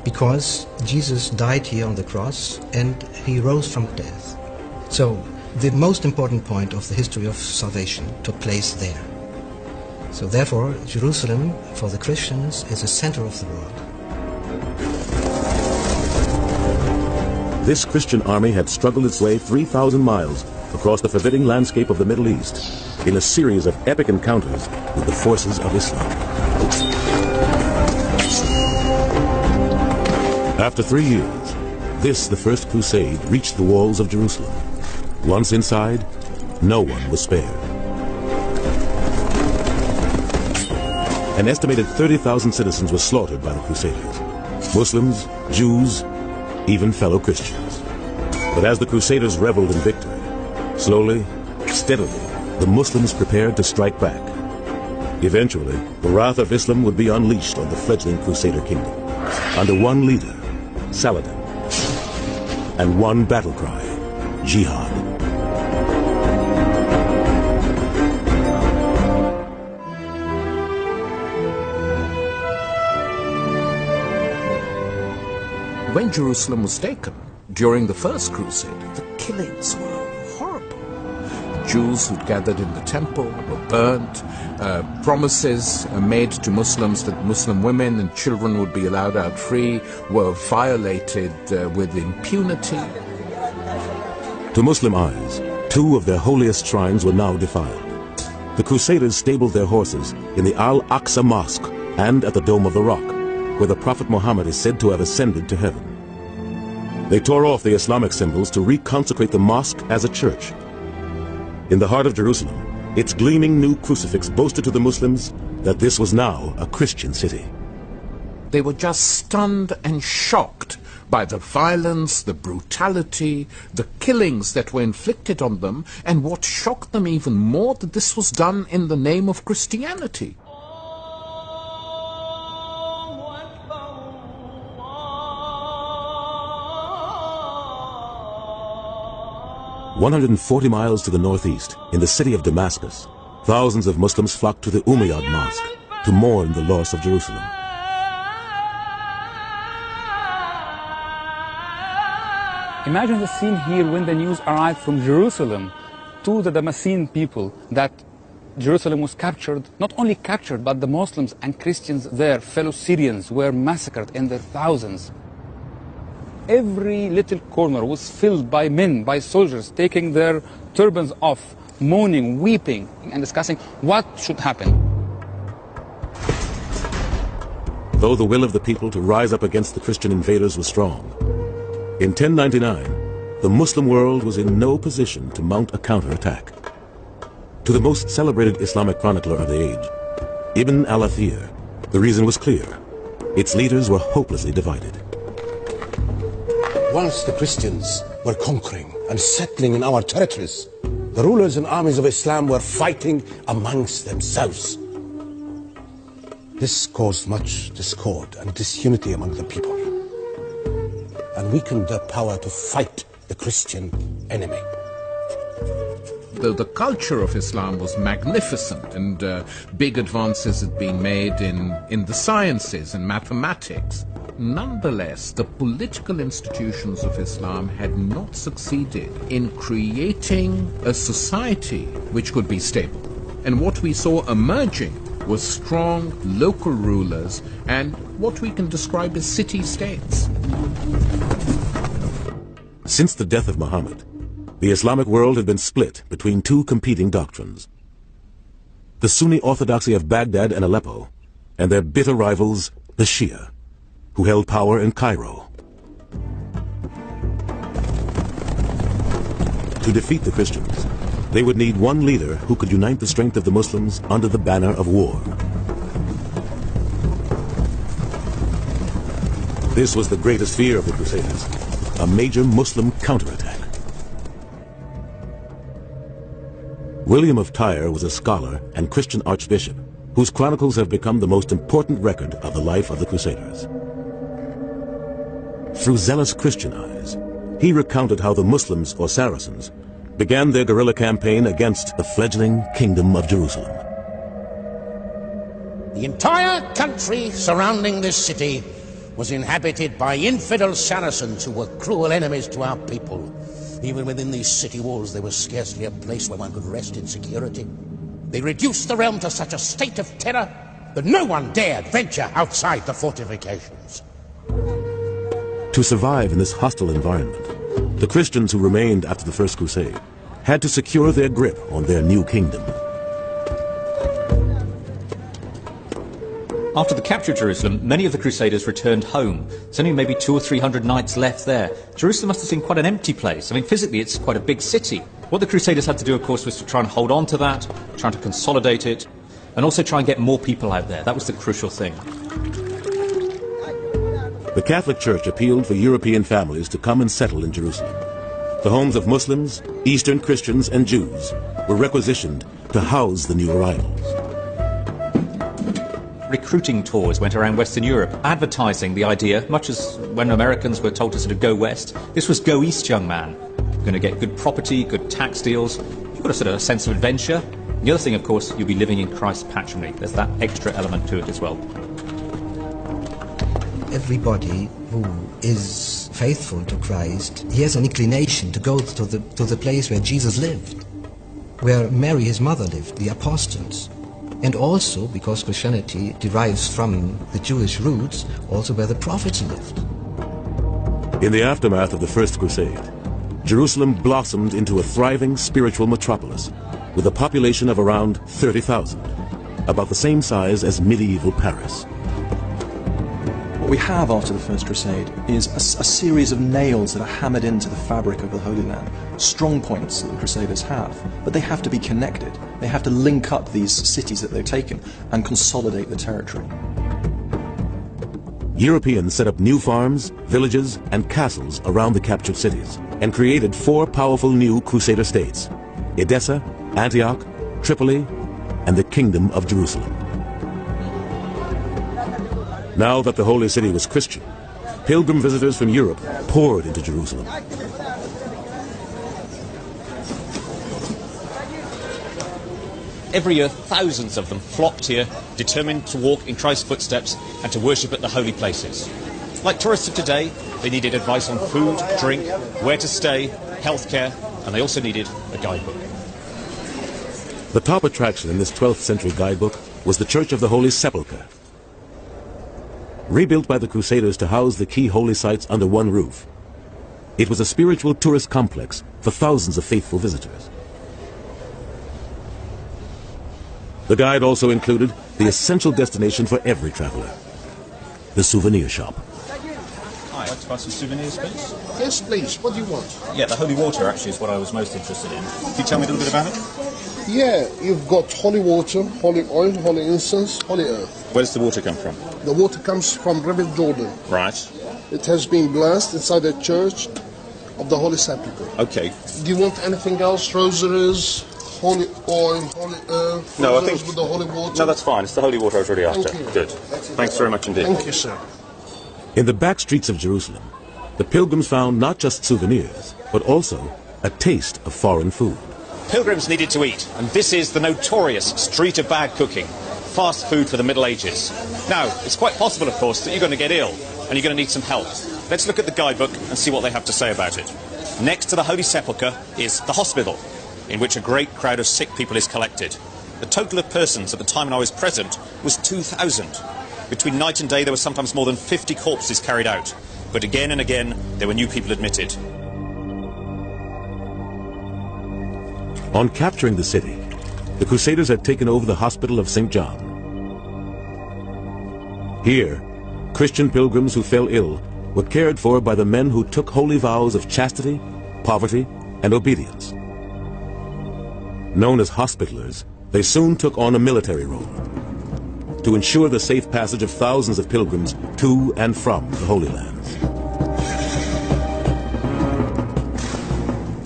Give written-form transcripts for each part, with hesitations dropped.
because Jesus died here on the cross and he rose from death. So the most important point of the history of salvation took place there. So therefore, Jerusalem, for the Christians, is the center of the world. This Christian army had struggled its way 3,000 miles across the forbidding landscape of the Middle East in a series of epic encounters with the forces of Islam. After 3 years, this, the First Crusade, reached the walls of Jerusalem. Once inside, no one was spared. An estimated 30,000 citizens were slaughtered by the Crusaders. Muslims, Jews, even fellow Christians. But as the Crusaders reveled in victory, slowly, steadily, the Muslims prepared to strike back. Eventually, the wrath of Islam would be unleashed on the fledgling Crusader kingdom, under one leader, Saladin, and one battle cry, jihad. When Jerusalem was taken, during the First Crusade, the killings were horrible. The Jews who'd gathered in the temple were burnt. Promises made to Muslims that Muslim women and children would be allowed out free were violated with impunity. To Muslim eyes, 2 of their holiest shrines were now defiled. The Crusaders stabled their horses in the Al-Aqsa Mosque and at the Dome of the Rock, where the Prophet Muhammad is said to have ascended to heaven. They tore off the Islamic symbols to reconsecrate the mosque as a church. In the heart of Jerusalem, its gleaming new crucifix boasted to the Muslims that this was now a Christian city. They were just stunned and shocked by the violence, the brutality, the killings that were inflicted on them, and what shocked them even more, that this was done in the name of Christianity. 140 miles to the northeast, in the city of Damascus, thousands of Muslims flocked to the Umayyad Mosque to mourn the loss of Jerusalem. Imagine the scene here when the news arrived from Jerusalem to the Damascene people that Jerusalem was captured. Not only captured, but the Muslims and Christians there, fellow Syrians, were massacred in their thousands. Every little corner was filled by men, by soldiers, taking their turbans off, moaning, weeping, and discussing what should happen. Though the will of the people to rise up against the Christian invaders was strong, in 1099, the Muslim world was in no position to mount a counterattack. To the most celebrated Islamic chronicler of the age, Ibn al-Athir, the reason was clear. Its leaders were hopelessly divided. Once the Christians were conquering and settling in our territories, the rulers and armies of Islam were fighting amongst themselves. This caused much discord and disunity among the people, and weakened their power to fight the Christian enemy. The culture of Islam was magnificent, and big advances had been made in the sciences and mathematics. Nonetheless, the political institutions of Islam had not succeeded in creating a society which could be stable. And what we saw emerging was strong local rulers and what we can describe as city-states. Since the death of Muhammad, the Islamic world had been split between 2 competing doctrines: the Sunni orthodoxy of Baghdad and Aleppo, and their bitter rivals, the Shia, who held power in Cairo. To defeat the Christians, they would need one leader who could unite the strength of the Muslims under the banner of war. This was the greatest fear of the Crusaders, a major Muslim counterattack. William of Tyre was a scholar and Christian archbishop, whose chronicles have become the most important record of the life of the Crusaders. Through zealous Christian eyes, he recounted how the Muslims, or Saracens, began their guerrilla campaign against the fledgling Kingdom of Jerusalem. The entire country surrounding this city was inhabited by infidel Saracens who were cruel enemies to our people. Even within these city walls, there was scarcely a place where one could rest in security. They reduced the realm to such a state of terror that no one dared venture outside the fortifications. To survive in this hostile environment, the Christians who remained after the First Crusade had to secure their grip on their new kingdom. After the capture of Jerusalem, many of the Crusaders returned home. There's only maybe 200 or 300 knights left there. Jerusalem must have seemed quite an empty place. I mean, physically, it's quite a big city. What the Crusaders had to do, of course, was to try and hold on to that, trying to consolidate it, and also try and get more people out there. That was the crucial thing. The Catholic Church appealed for European families to come and settle in Jerusalem. The homes of Muslims, Eastern Christians, and Jews were requisitioned to house the new arrivals. Recruiting tours went around Western Europe, advertising the idea, much as when Americans were told to sort of go west. This was go east, young man. You're going to get good property, good tax deals. You've got a sort of a sense of adventure. And the other thing, of course, you'll be living in Christ's patrimony. There's that extra element to it as well. Everybody who is faithful to Christ, he has an inclination to go to the place where Jesus lived, where Mary, his mother, lived, the apostles. And also, because Christianity derives from the Jewish roots, also where the prophets lived. In the aftermath of the First Crusade, Jerusalem blossomed into a thriving spiritual metropolis with a population of around 30,000, about the same size as medieval Paris. What we have after the First Crusade is a series of nails that are hammered into the fabric of the Holy Land. Strong points that the Crusaders have, but they have to be connected. They have to link up these cities that they've taken and consolidate the territory. Europeans set up new farms, villages, and castles around the captured cities and created 4 powerful new Crusader states: Edessa, Antioch, Tripoli, and the Kingdom of Jerusalem. Now that the Holy City was Christian, pilgrim visitors from Europe poured into Jerusalem. Every year, thousands of them flocked here, determined to walk in Christ's footsteps and to worship at the holy places. Like tourists of today, they needed advice on food, drink, where to stay, healthcare, and they also needed a guidebook. The top attraction in this 12th century guidebook was the Church of the Holy Sepulchre. Rebuilt by the Crusaders to house the key holy sites under one roof, it was a spiritual tourist complex for thousands of faithful visitors. The guide also included the essential destination for every traveler: the souvenir shop. Hi, I'd like to buy some souvenirs, please. Yes, please. What do you want? Yeah, the holy water actually is what I was most interested in. Can you tell me a little bit about it? Yeah, you've got holy water, holy oil, holy incense, holy earth. Where does the water come from? The water comes from River Jordan. Right. It has been blessed inside the Church of the Holy Sepulchre. Okay. Do you want anything else? Rosaries, holy oil, holy earth? No, I think with the holy water. No, that's fine. It's the holy water I was really after. Thank you. Good. Thanks very much indeed. Thank you, sir. In the back streets of Jerusalem, the pilgrims found not just souvenirs, but also a taste of foreign food. Pilgrims needed to eat, and this is the notorious street of bad cooking, fast food for the Middle Ages. Now, it's quite possible, of course, that you're going to get ill, and you're going to need some help. Let's look at the guidebook and see what they have to say about it. Next to the Holy Sepulchre is the hospital, in which a great crowd of sick people is collected. The total of persons at the time when I was present was 2,000. Between night and day, there were sometimes more than 50 corpses carried out, but again and again, there were new people admitted. On capturing the city, the Crusaders had taken over the Hospital of St. John. Here, Christian pilgrims who fell ill were cared for by the men who took holy vows of chastity, poverty, and obedience. Known as hospitalers, they soon took on a military role to ensure the safe passage of thousands of pilgrims to and from the Holy Lands.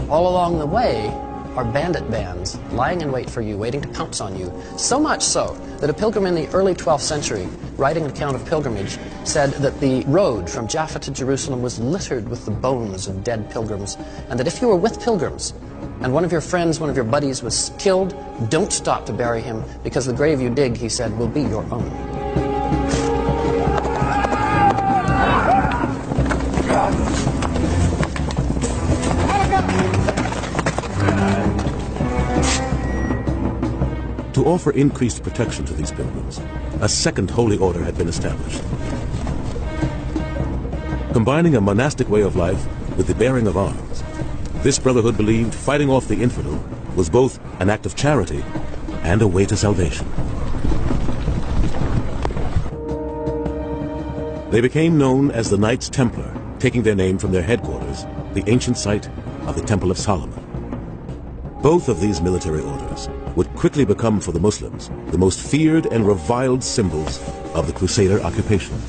All along the way are bandit bands lying in wait for you, waiting to pounce on you. So much so that a pilgrim in the early 12th century, writing an account of pilgrimage, said that the road from Jaffa to Jerusalem was littered with the bones of dead pilgrims, and that if you were with pilgrims and one of your friends, one of your buddies was killed, don't stop to bury him, because the grave you dig, he said, will be your own. offer increased protection to these pilgrims, a second holy order had been established. Combining a monastic way of life with the bearing of arms, this brotherhood believed fighting off the infidel was both an act of charity and a way to salvation. They became known as the Knights Templar, taking their name from their headquarters, the ancient site of the Temple of Solomon. Both of these military orders would quickly become for the Muslims the most feared and reviled symbols of the Crusader occupation.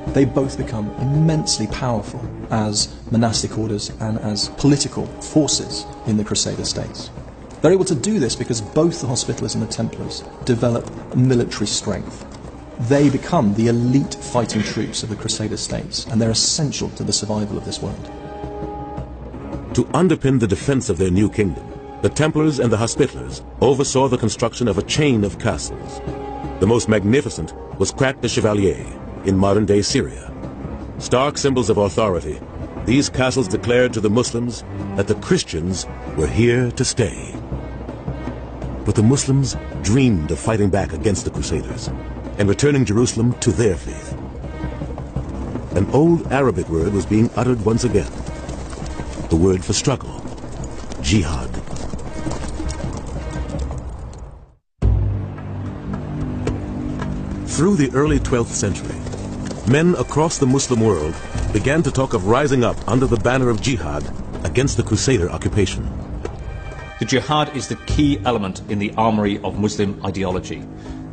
They both become immensely powerful as monastic orders and as political forces in the Crusader states. They're able to do this because both the Hospitallers and the Templars develop military strength. They become the elite fighting troops of the Crusader states, and they're essential to the survival of this world. To underpin the defense of their new kingdom, the Templars and the Hospitallers oversaw the construction of a chain of castles. The most magnificent was Crat de Chevalier in modern-day Syria. Stark symbols of authority, these castles declared to the Muslims that the Christians were here to stay. But the Muslims dreamed of fighting back against the Crusaders and returning Jerusalem to their faith. An old Arabic word was being uttered once again. The word for struggle, jihad. Through the early 12th century, men across the Muslim world began to talk of rising up under the banner of jihad against the Crusader occupation. The jihad is the key element in the armory of Muslim ideology.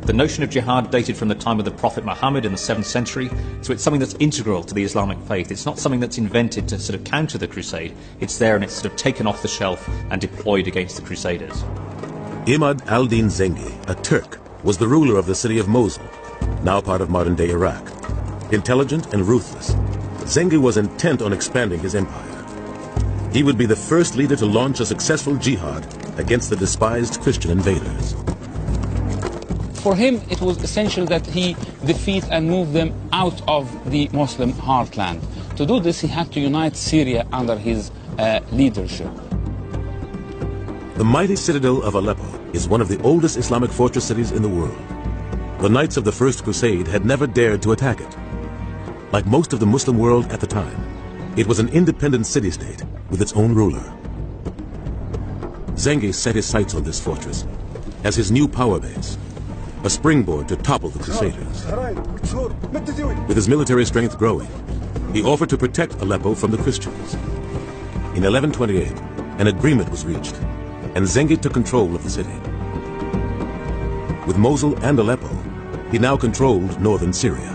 The notion of jihad dated from the time of the Prophet Muhammad in the 7th century, so it's something that's integral to the Islamic faith. It's not something that's invented to sort of counter the Crusade. It's there and it's sort of taken off the shelf and deployed against the Crusaders. Imad al-Din Zengi, a Turk, was the ruler of the city of Mosul, now part of modern-day Iraq. Intelligent and ruthless, Zengi was intent on expanding his empire. He would be the first leader to launch a successful jihad against the despised Christian invaders. For him, it was essential that he defeat and move them out of the Muslim heartland. To do this, he had to unite Syria under his leadership. The mighty citadel of Aleppo is one of the oldest Islamic fortress cities in the world. The Knights of the First Crusade had never dared to attack it. Like most of the Muslim world at the time, it was an independent city-state with its own ruler. Zengi set his sights on this fortress as his new power base, a springboard to topple the Crusaders. With his military strength growing, he offered to protect Aleppo from the Christians. In 1128, an agreement was reached, and Zengi took control of the city. With Mosul and Aleppo, he now controlled northern Syria.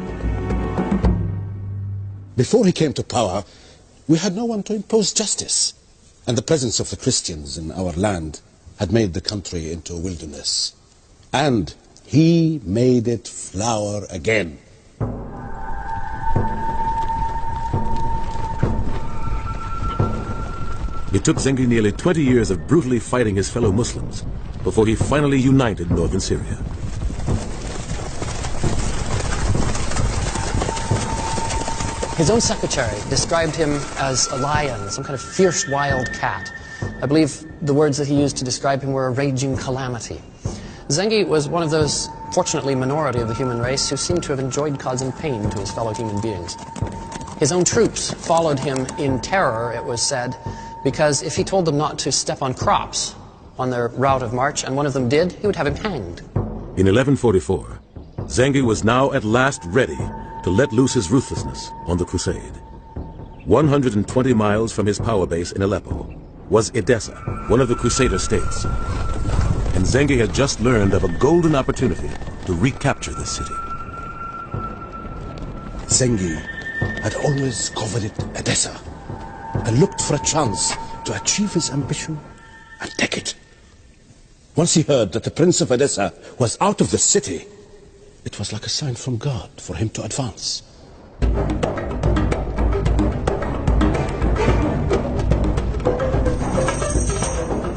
Before he came to power, we had no one to impose justice, and the presence of the Christians in our land had made the country into a wilderness. And he made it flower again. It took Zengi nearly 20 years of brutally fighting his fellow Muslims before he finally united northern Syria. His own secretary described him as a lion, some kind of fierce wild cat. I believe the words that he used to describe him were a raging calamity. Zengi was one of those, fortunately, minority of the human race who seemed to have enjoyed causing pain to his fellow human beings. His own troops followed him in terror, it was said, because if he told them not to step on crops on their route of march, and one of them did, he would have him hanged. In 1144, Zengi was now at last ready to let loose his ruthlessness on the Crusade. 120 miles from his power base in Aleppo was Edessa, one of the Crusader states. And Zengi had just learned of a golden opportunity to recapture this city. Zengi had always coveted Edessa and looked for a chance to achieve his ambition and take it. Once he heard that the Prince of Edessa was out of the city, it was like a sign from God for him to advance.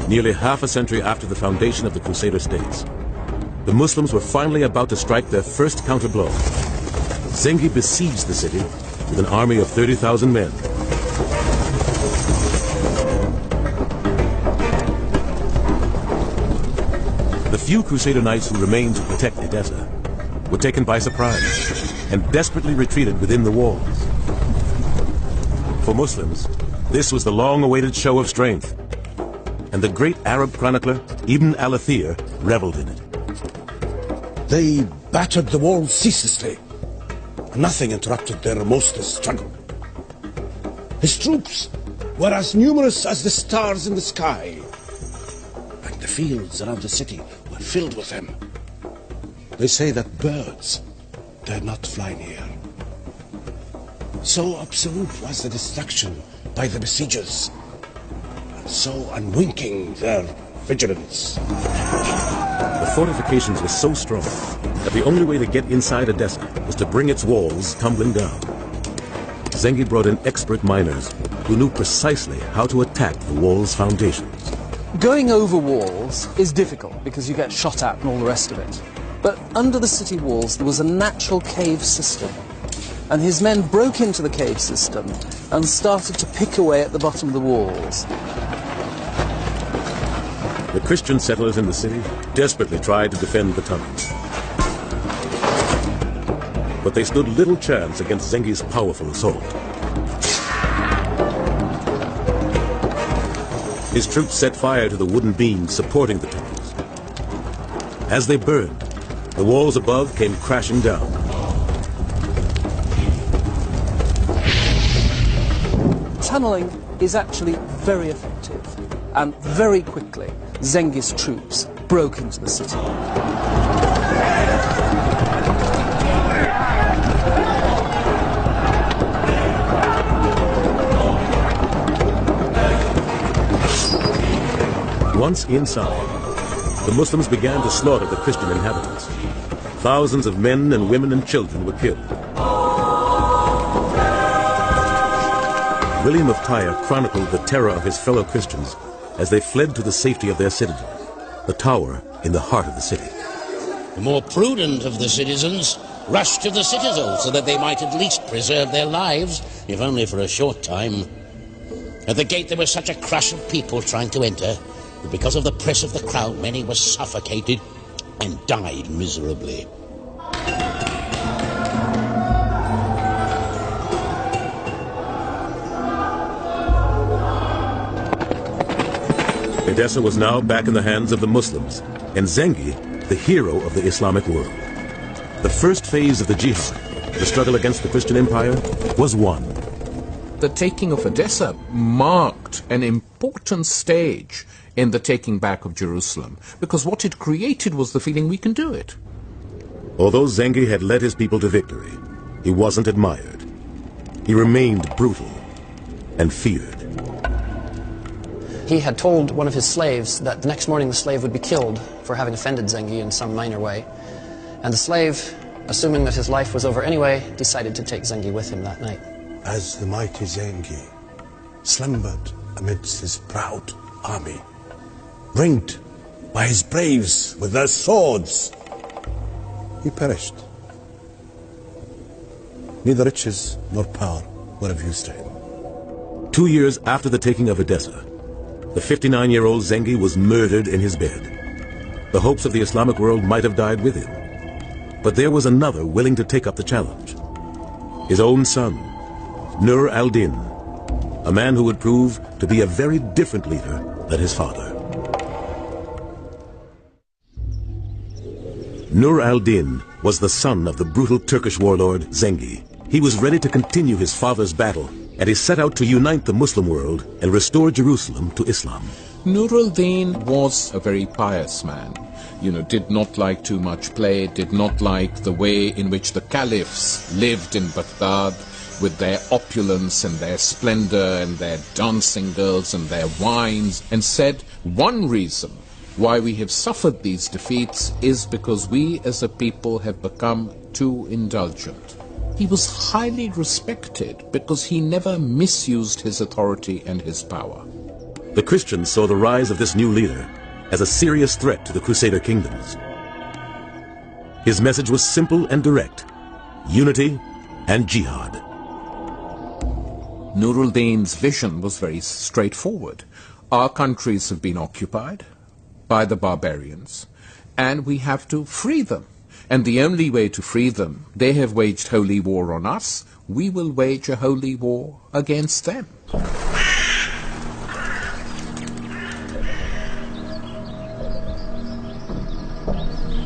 Nearly half a century after the foundation of the Crusader states, the Muslims were finally about to strike their first counterblow. Zengi besieged the city with an army of 30,000 men. The few Crusader knights who remained to protect Edessa were taken by surprise and desperately retreated within the walls. For Muslims, this was the long-awaited show of strength, and the great Arab chronicler Ibn al-Athir reveled in it. They battered the walls ceaselessly. Nothing interrupted their remorseless struggle. His troops were as numerous as the stars in the sky, and the fields around the city were filled with them. They say that birds dare not fly near. So absolute was the destruction by the besiegers, and so unwinking their vigilance. The fortifications were so strong that the only way to get inside Edessa was to bring its walls tumbling down. Zengi brought in expert miners who knew precisely how to attack the wall's foundations. Going over walls is difficult because you get shot at and all the rest of it. But under the city walls there was a natural cave system. And his men broke into the cave system and started to pick away at the bottom of the walls. The Christian settlers in the city desperately tried to defend the tunnels. But they stood little chance against Zengi's powerful assault. His troops set fire to the wooden beams supporting the tunnels. As they burned, the walls above came crashing down. Tunneling is actually very effective, and very quickly Zengi's troops broke into the city. Once inside, the Muslims began to slaughter the Christian inhabitants. Thousands of men and women and children were killed. William of Tyre chronicled the terror of his fellow Christians as they fled to the safety of their citadel, the tower in the heart of the city. The more prudent of the citizens rushed to the citadel so that they might at least preserve their lives, if only for a short time. At the gate there was such a crush of people trying to enter that because of the press of the crowd many were suffocated and died miserably. Edessa was now back in the hands of the Muslims, and Zengi, the hero of the Islamic world. The first phase of the jihad, the struggle against the Christian Empire, was won. The taking of Edessa marked an important stage in the taking back of Jerusalem, because what it created was the feeling we can do it. Although Zengi had led his people to victory, he wasn't admired. He remained brutal and feared. He had told one of his slaves that the next morning the slave would be killed for having offended Zengi in some minor way. And the slave, assuming that his life was over anyway, decided to take Zengi with him that night. As the mighty Zengi slumbered amidst his proud army, ringed by his braves with their swords, he perished. Neither riches nor power were of use to him. 2 years after the taking of Edessa, the 59-year-old Zengi was murdered in his bed. The hopes of the Islamic world might have died with him. But there was another willing to take up the challenge. His own son, Nur al-Din, a man who would prove to be a very different leader than his father. Nur al-Din was the son of the brutal Turkish warlord Zengi. He was ready to continue his father's battle, and he set out to unite the Muslim world and restore Jerusalem to Islam. Nur al-Din was a very pious man. Did not like too much play, did not like the way in which the caliphs lived in Baghdad with their opulence and their splendor and their dancing girls and their wines, and said one reason why we have suffered these defeats is because we as a people have become too indulgent. He was highly respected because he never misused his authority and his power. The Christians saw the rise of this new leader as a serious threat to the Crusader kingdoms. His message was simple and direct: unity and jihad. Nur al-Din's vision was very straightforward. Our countries have been occupied by the barbarians, and we have to free them. And the only way to free them, they have waged holy war on us, we will wage a holy war against them.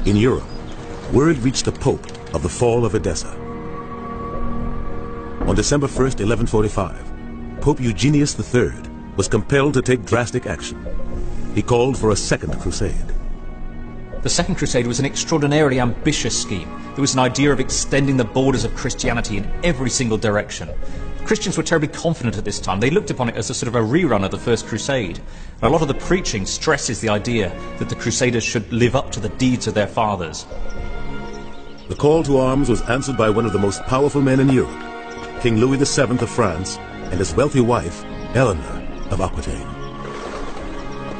In Europe, word reached the Pope of the fall of Edessa. On December 1st, 1145, Pope Eugenius III was compelled to take drastic action. He called for a Second Crusade. The Second Crusade was an extraordinarily ambitious scheme. There was an idea of extending the borders of Christianity in every single direction. Christians were terribly confident at this time. They looked upon it as a sort of a rerun of the First Crusade. And a lot of the preaching stresses the idea that the Crusaders should live up to the deeds of their fathers. The call to arms was answered by one of the most powerful men in Europe, King Louis VII of France, and his wealthy wife, Eleanor of Aquitaine.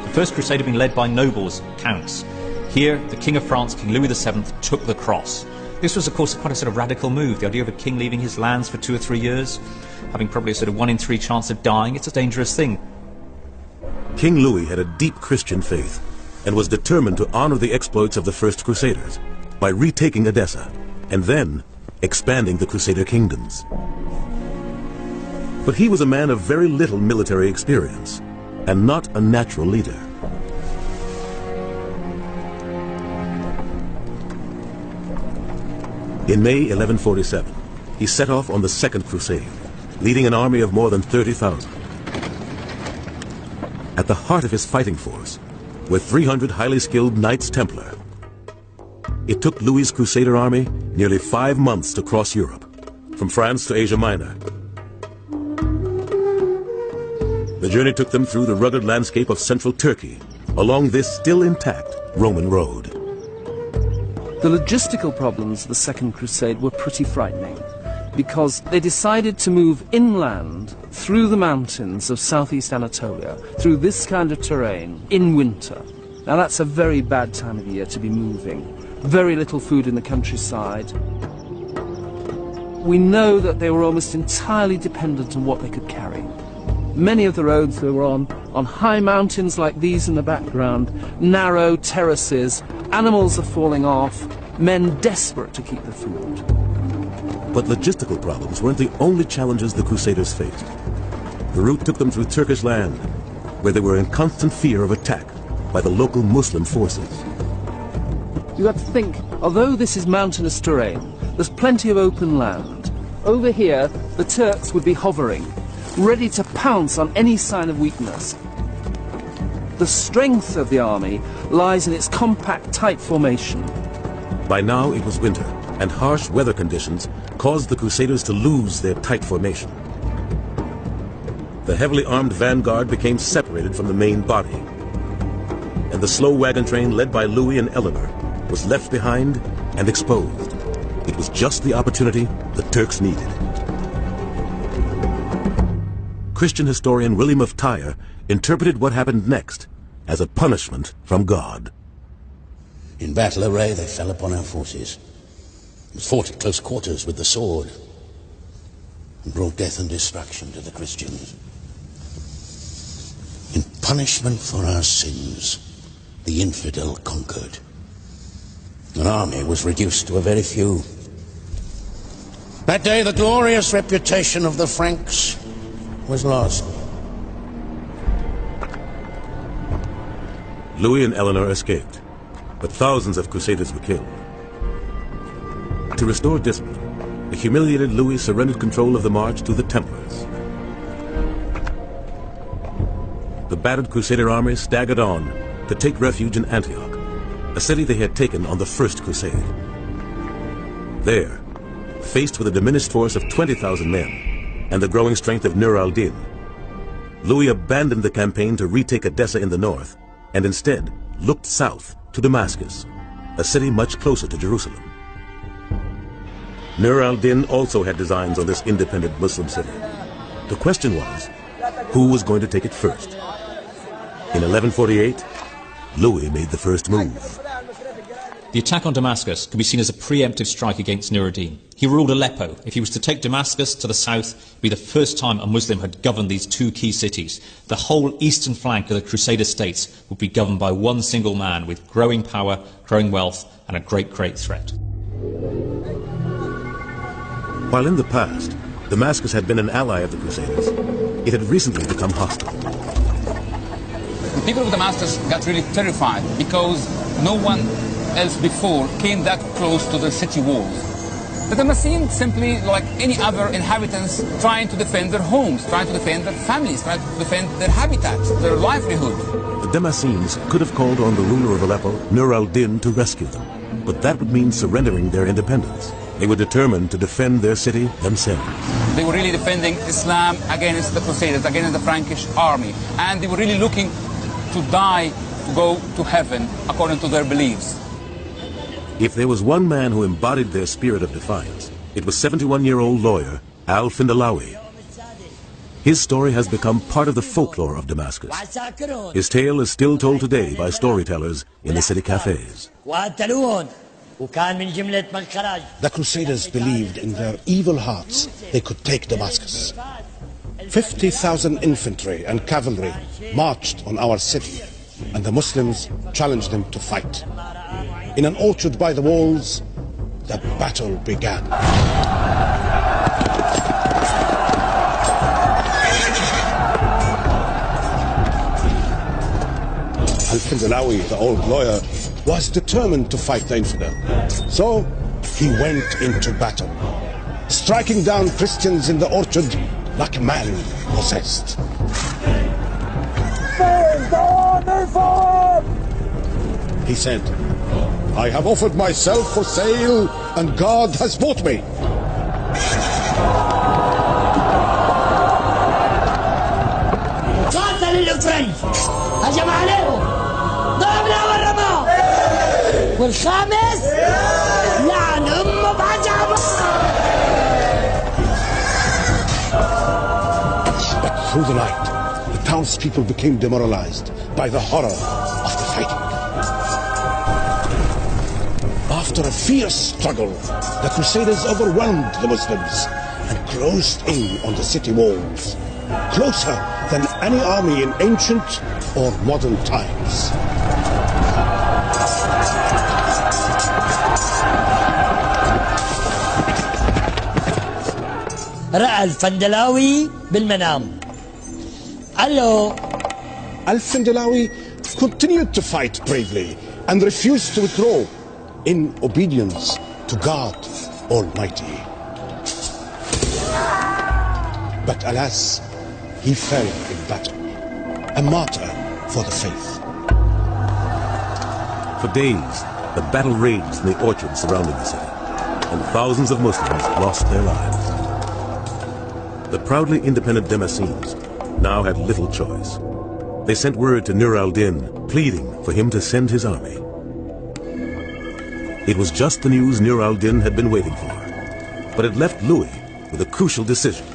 The First Crusade had been led by nobles, counts. Here, the King of France, King Louis VII, took the cross. This was, of course, quite a sort of radical move. The idea of a king leaving his lands for 2 or 3 years, having probably a sort of 1 in 3 chance of dying, it's a dangerous thing. King Louis had a deep Christian faith and was determined to honor the exploits of the First Crusaders by retaking Edessa and then expanding the Crusader kingdoms. But he was a man of very little military experience and not a natural leader. In May 1147, he set off on the Second Crusade, leading an army of more than 30,000. At the heart of his fighting force were 300 highly skilled Knights Templar. It took Louis's Crusader army nearly 5 months to cross Europe, from France to Asia Minor. The journey took them through the rugged landscape of central Turkey, along this still intact Roman road. The logistical problems of the Second Crusade were pretty frightening, because they decided to move inland through the mountains of southeast Anatolia, through this kind of terrain, in winter. Now that's a very bad time of the year to be moving. Very little food in the countryside. We know that they were almost entirely dependent on what they could carry. Many of the roads they were on high mountains like these in the background, narrow terraces, animals are falling off, men desperate to keep the food. But logistical problems weren't the only challenges the Crusaders faced. The route took them through Turkish land, where they were in constant fear of attack by the local Muslim forces. You have to think, although this is mountainous terrain, there's plenty of open land. Over here, the Turks would be hovering, ready to pounce on any sign of weakness. The strength of the army lies in its compact, tight formation. By now it was winter, and harsh weather conditions caused the Crusaders to lose their tight formation. The heavily armed vanguard became separated from the main body, and the slow wagon train led by Louis and Eleanor was left behind and exposed. It was just the opportunity the Turks needed. Christian historian William of Tyre interpreted what happened next as a punishment from God. In battle array, they fell upon our forces. It was fought at close quarters with the sword, and brought death and destruction to the Christians. In punishment for our sins, the infidel conquered. An army was reduced to a very few. That day, the glorious reputation of the Franks was lost. Louis and Eleanor escaped, but thousands of Crusaders were killed. To restore discipline, the humiliated Louis surrendered control of the march to the Templars. The battered Crusader army staggered on to take refuge in Antioch, a city they had taken on the First Crusade. There, faced with a diminished force of 20,000 men and the growing strength of Nur al-Din, Louis abandoned the campaign to retake Edessa in the north and instead looked south to Damascus, a city much closer to Jerusalem. Nur al-Din also had designs on this independent Muslim city. The question was, who was going to take it first? In 1148, Louis made the first move. The attack on Damascus could be seen as a preemptive strike against Nur ad-Din. He ruled Aleppo. If he was to take Damascus to the south, it would be the first time a Muslim had governed these two key cities. The whole eastern flank of the Crusader states would be governed by one single man with growing power, growing wealth, and a great, great threat. While in the past, Damascus had been an ally of the Crusaders, it had recently become hostile. The people of Damascus got really terrified because no one else before came that close to the city walls. The Damascenes simply, like any other inhabitants, trying to defend their homes, trying to defend their families, trying to defend their habitats, their livelihood. The Damascenes could have called on the ruler of Aleppo, Nur al-Din, to rescue them, but that would mean surrendering their independence. They were determined to defend their city themselves. They were really defending Islam against the Crusaders, against the Frankish army, and they were really looking to die, to go to heaven, according to their beliefs. If there was one man who embodied their spirit of defiance, it was 71-year-old lawyer Al-Findalawi. His story has become part of the folklore of Damascus. His tale is still told today by storytellers in the city cafes. The Crusaders believed in their evil hearts they could take Damascus. 50,000 infantry and cavalry marched on our city, and the Muslims challenged them to fight. In an orchard by the walls, the battle began. Al-Findalawi, the old lawyer, was determined to fight the infidel. So he went into battle, striking down Christians in the orchard like a man possessed. He said, "I have offered myself for sale, and God has bought me." هجم عليهم ضربنا والرماه والخامس لعن امه بعجبه. But through the night, the townspeople became demoralized by the horror of the fighting. After a fierce struggle, the Crusaders overwhelmed the Muslims and closed in on the city walls, closer than any army in ancient or modern times. رأى الفندلاوي بالمنام. Hello. Al-Findalawi continued to fight bravely and refused to withdraw in obedience to God Almighty. But alas, he fell in battle, a martyr for the faith. For days, the battle raged in the orchards surrounding the city, and thousands of Muslims lost their lives. The proudly independent Damascenes now had little choice. They sent word to Nur al-Din, pleading for him to send his army. It was just the news Nur al-Din had been waiting for, but it left Louis with a crucial decision: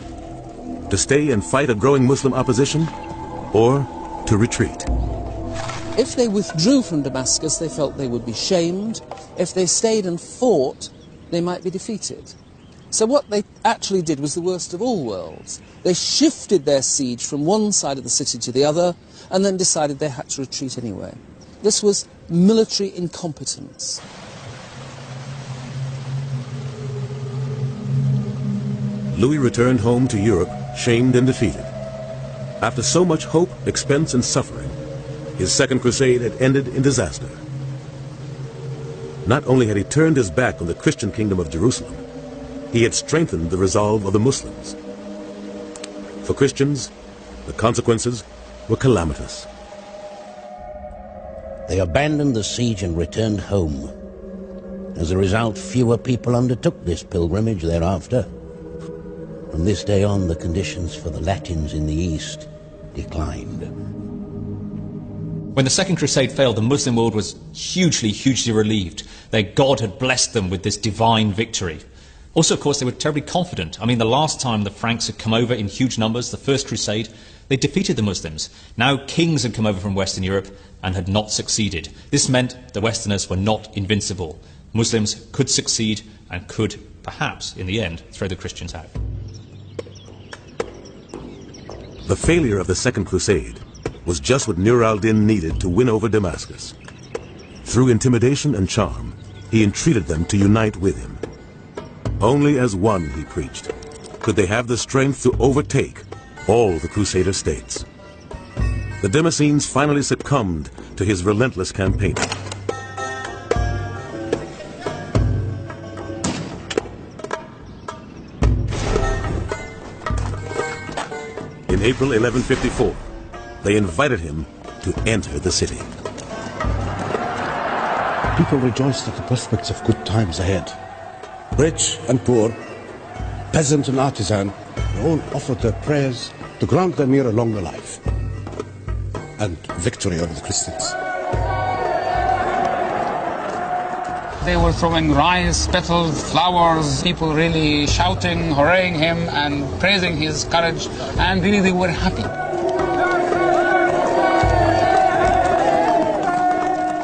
to stay and fight a growing Muslim opposition, or to retreat. If they withdrew from Damascus, they felt they would be shamed. If they stayed and fought, they might be defeated. So what they actually did was the worst of all worlds. They shifted their siege from one side of the city to the other, and then decided they had to retreat anyway. This was military incompetence. Louis returned home to Europe, shamed and defeated. After so much hope, expense, and suffering, his Second Crusade had ended in disaster. Not only had he turned his back on the Christian kingdom of Jerusalem, he had strengthened the resolve of the Muslims. For Christians, the consequences were calamitous. They abandoned the siege and returned home. As a result, fewer people undertook this pilgrimage thereafter. From this day on, the conditions for the Latins in the East declined. When the Second Crusade failed, the Muslim world was hugely, hugely relieved. Their God had blessed them with this divine victory. Also, of course, they were terribly confident. I mean, the last time the Franks had come over in huge numbers, the First Crusade, They defeated the Muslims. Now kings had come over from Western Europe and had not succeeded. This meant the Westerners were not invincible. Muslims could succeed and could, perhaps, in the end, throw the Christians out. The failure of the Second Crusade was just what Nur al-Din needed to win over Damascus. Through intimidation and charm, he entreated them to unite with him. Only as one, he preached, could they have the strength to overtake all the Crusader states. The Damascenes finally succumbed to his relentless campaign. In April 1154, they invited him to enter the city. People rejoiced at the prospects of good times ahead. Rich and poor, peasant and artisan, they all offered their prayers to grant the Emir a longer life and victory over the Christians. They were throwing rice, petals, flowers, people really shouting, hooraying him and praising his courage, and really they were happy.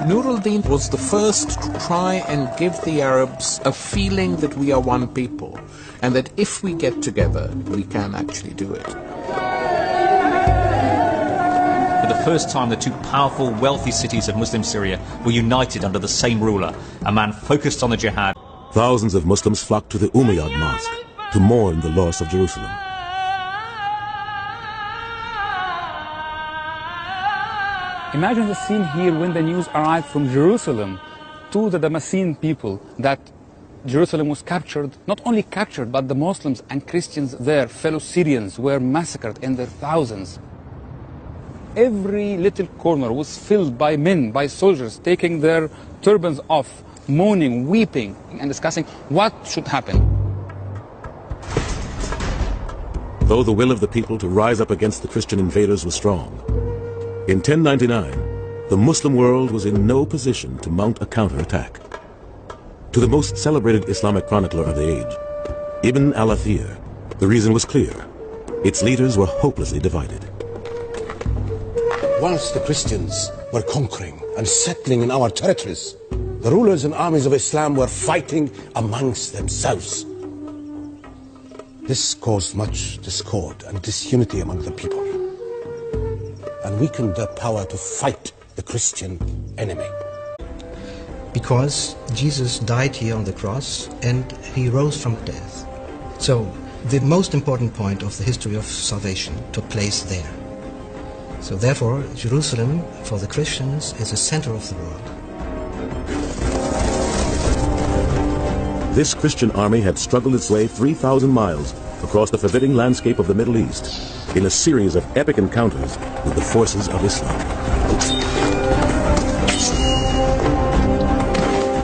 Nur al-Din was the first to try and give the Arabs a feeling that we are one people, and that if we get together, we can actually do it. For the first time, the two powerful, wealthy cities of Muslim Syria were united under the same ruler, a man focused on the jihad. Thousands of Muslims flocked to the Umayyad Mosque to mourn the loss of Jerusalem. Imagine the scene here when the news arrived from Jerusalem to the Damascene people that Jerusalem was captured, not only captured, but the Muslims and Christians there, fellow Syrians, were massacred in their thousands. Every little corner was filled by men, by soldiers, taking their turbans off, moaning, weeping, and discussing what should happen. Though the will of the people to rise up against the Christian invaders was strong, in 1099, the Muslim world was in no position to mount a counterattack. To the most celebrated Islamic chronicler of the age, Ibn al-Athir, the reason was clear. Its leaders were hopelessly divided. Whilst the Christians were conquering and settling in our territories, the rulers and armies of Islam were fighting amongst themselves. This caused much discord and disunity among the people, and weakened their power to fight the Christian enemy. Because Jesus died here on the cross and he rose from death. So the most important point of the history of salvation took place there. So therefore, Jerusalem for the Christians is the center of the world. This Christian army had struggled its way 3,000 miles across the forbidding landscape of the Middle East in a series of epic encounters with the forces of Islam.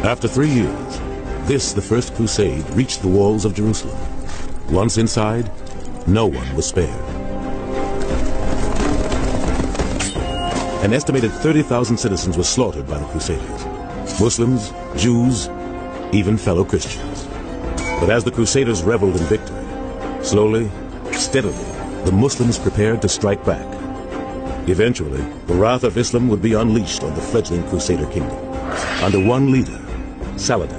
After 3 years, this, the First Crusade, reached the walls of Jerusalem. Once inside, no one was spared. An estimated 30,000 citizens were slaughtered by the Crusaders. Muslims, Jews, even fellow Christians. But as the Crusaders reveled in victory, slowly, steadily, the Muslims prepared to strike back. Eventually, the wrath of Islam would be unleashed on the fledgling Crusader kingdom, under one leader, Saladin,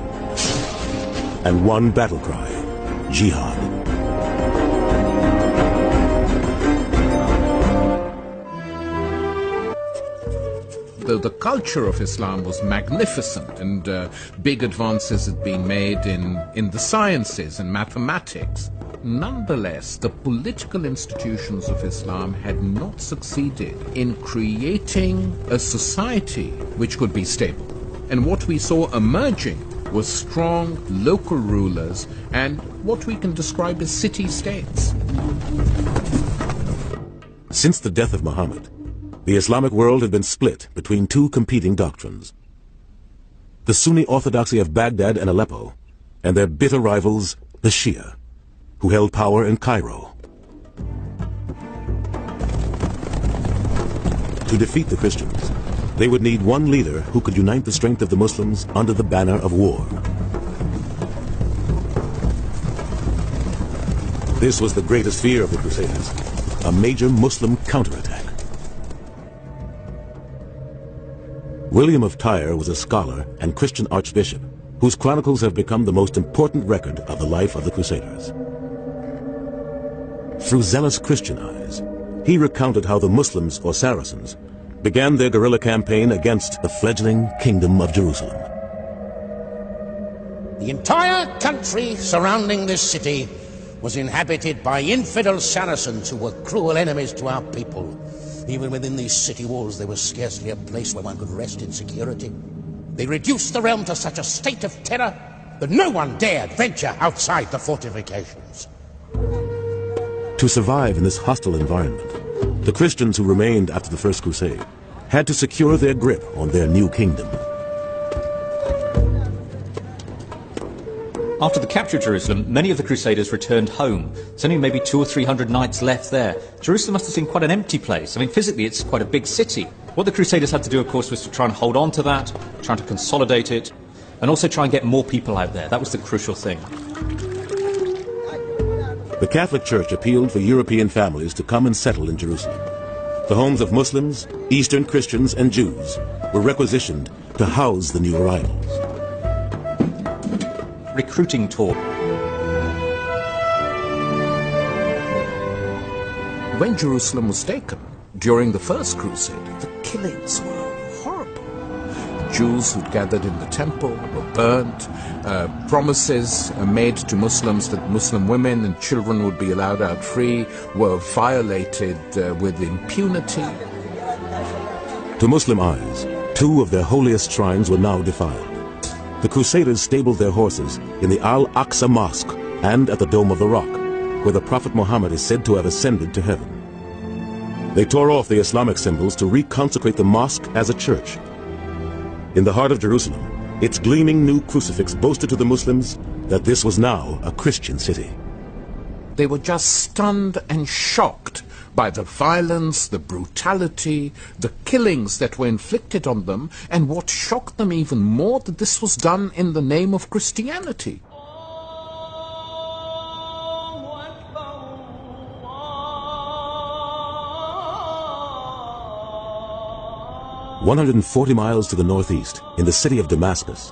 and one battle cry, jihad. The culture of Islam was magnificent, and big advances had been made in the sciences and mathematics. Nonetheless, the political institutions of Islam had not succeeded in creating a society which could be stable. And what we saw emerging was strong local rulers and what we can describe as city-states. Since the death of Muhammad, the Islamic world had been split between two competing doctrines: the Sunni orthodoxy of Baghdad and Aleppo, and their bitter rivals, the Shia, who held power in Cairo. To defeat the Christians, they would need one leader who could unite the strength of the Muslims under the banner of war. This was the greatest fear of the Crusaders. a major Muslim counterattack. William of Tyre was a scholar and Christian archbishop whose chronicles have become the most important record of the life of the Crusaders. Through zealous Christian eyes, he recounted how the Muslims, or Saracens, began their guerrilla campaign against the fledgling Kingdom of Jerusalem. The entire country surrounding this city was inhabited by infidel Saracens who were cruel enemies to our people. Even within these city walls, there was scarcely a place where one could rest in security. They reduced the realm to such a state of terror that no one dared venture outside the fortifications. To survive in this hostile environment, the Christians who remained after the First Crusade had to secure their grip on their new kingdom. After the capture of Jerusalem, many of the Crusaders returned home. There's only maybe 200 or 300 knights left there. Jerusalem must have seemed quite an empty place. I mean, physically, it's quite a big city. What the Crusaders had to do, of course, was to try and hold on to that, trying to consolidate it, and also try and get more people out there. That was the crucial thing. The Catholic Church appealed for European families to come and settle in Jerusalem. The homes of Muslims, Eastern Christians, and Jews were requisitioned to house the new arrivals. Recruiting tour. When Jerusalem was taken during the First Crusade, the killings were horrible. The Jews who'd gathered in the temple were burnt. Promises made to Muslims that Muslim women and children would be allowed out free were violated with impunity. To Muslim eyes, two of their holiest shrines were now defiled. The Crusaders stabled their horses in the Al-Aqsa Mosque and at the Dome of the Rock, where the Prophet Muhammad is said to have ascended to heaven. They tore off the Islamic symbols to reconsecrate the mosque as a church. In the heart of Jerusalem, its gleaming new crucifix boasted to the Muslims that this was now a Christian city. They were just stunned and shocked by the violence, the brutality, the killings that were inflicted on them, and what shocked them even more, that this was done in the name of Christianity. 140 miles to the northeast, in the city of Damascus,